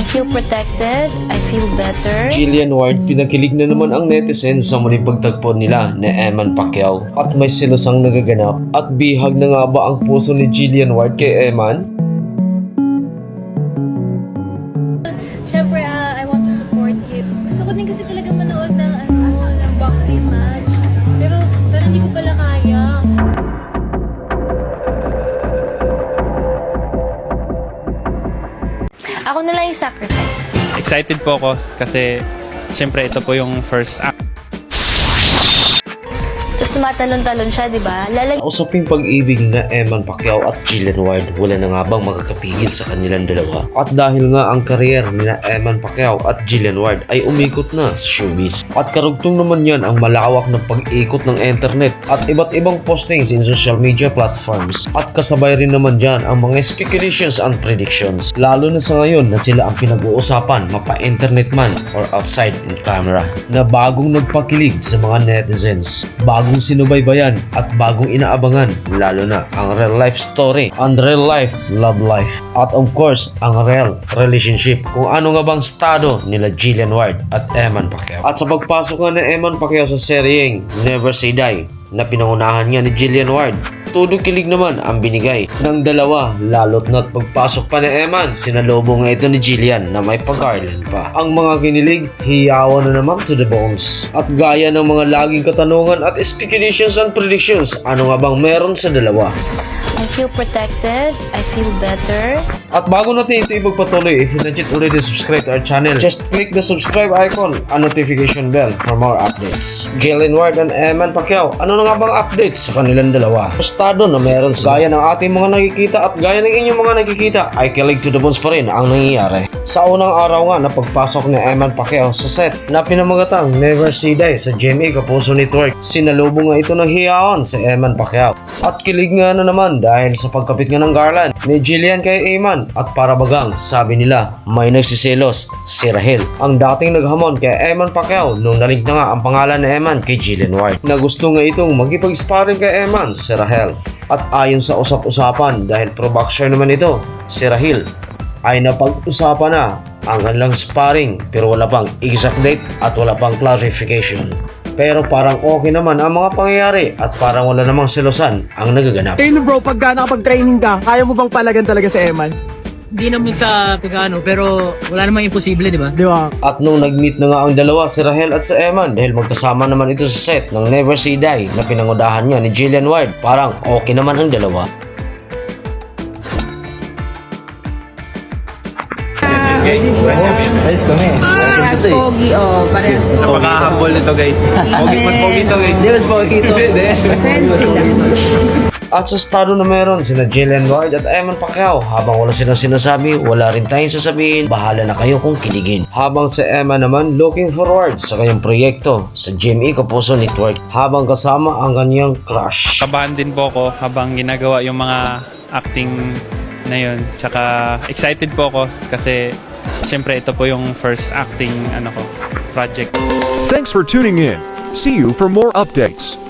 feel protected, I feel better. Jillian Ward, pinakilig na naman ang netizens sa muling pagtagpo nila ni Eman Pacquiao at may silosang nagaganap. At bihag na nga ba ang puso ni Jillian Ward kay Eman? Siyempre, I want to support him. Gusto ko din kasi talaga manood ng boxing match. Pero hindi ko pala kaya. Ako na lang yung sacrifice. Excited po ako kasi siyempre ito po yung first act. Tapos tumatalon-talon siya, di ba? Sa usaping pag-ibig na Eman Pacquiao at Jillian Ward, wala na nga bang makakapigil sa kanilang dalawa? At dahil nga ang kariyer ni Eman Pacquiao at Jillian Ward ay umikot na sa showbiz. At karugtong naman yan ang malawak na pag-ikot ng internet at iba't ibang postings in social media platforms. At kasabay rin naman dyan ang mga speculations and predictions. Lalo na sa ngayon na sila ang pinag-uusapan mapa-internet man or outside in camera. Na bagong nagpakilig sa mga netizens. Bagong sinubaybayan at bagong inaabangan, lalo na ang real life story and real life love life at of course ang real relationship kung ano nga bang estado nila Jillian Ward at Eman Pacquiao. At sa pagpasok nga ni Eman Pacquiao sa seryeng Never Say Die na pinangunahan niya ni Jillian Ward, todo kilig naman ang binigay ng dalawa, lalo't na't pagpasok pa ni Eman, sinalubong nga ito ni Jillian na may pag-Garland pa. Ang mga kinilig, hiyawan na naman to the bones. At gaya ng mga laging katanungan at speculations and predictions, ano nga bang meron sa dalawa? I feel protected, I feel better. At bago natin ito ipagpatuloy, if you not yet already subscribe to our channel, just click the subscribe icon and notification bell for more updates. Jillian Ward and Eman Pacquiao, ano na nga bang updates sa kanilang dalawa? Estado na meron sa gaya ng ating mga nakikita at gaya ng inyong mga nakikita ay kilig to the bones pa rin ang nangyayari. Sa unang araw nga na pagpasok ni Eman Pacquiao sa set na pinamagatang Never Say Die sa GMA Kapuso Network, sinalubong nga ito ng hiyawan si Eman Pacquiao. At kilig nga na naman dahil sa pagkapit nga ng garland ni Jillian kay Eman at para bagang sabi nila may nagsisilos si Rahel, ang dating naghamon kay Eman Pacquiao nung nalink na nga ang pangalan ni Eman kay Jillian Ward na gusto nga itong magipag-sparring kay Eman si Rahel. At ayon sa usap-usapan dahil pro-boxer naman ito si Rahel ay napag-usapan na ang kanilang sparring pero wala pang exact date at wala pang clarification. Pero parang okay naman ang mga pangyayari at parang wala namang selosan ang nagaganap. Bro, pagka nakapag-training ka, kaya mo bang palagan talaga sa Eman? Hindi naman sa pagkano, pero wala namang imposible, di ba? Di ba? At nung nag-meet na nga ang dalawa, si Rahel at si Eman, dahil magkasama naman ito sa set ng Never Say Die na pinangunahan niya ni Jillian Ward, parang okay naman ang dalawa. Guys, kami. Pogi, oh. Parang Napaka-humble nito guys. Pogi ito guys. Hindi, mas pogi ito. friends sila. At sa estado na meron sina Jillian Ward at Eman Pacquiao, habang wala silang sinasabi, wala rin tayong sasabihin, bahala na kayo kung kiligin. Habang si Eman naman looking forward sa kanyang proyekto sa GMA Kapuso Network habang kasama ang kanyang crush. Kabahan din po ako habang ginagawa yung mga acting na yun. Tsaka excited po ako kasi siyempre ito po yung first acting project. Thanks for tuning in. See you for more updates.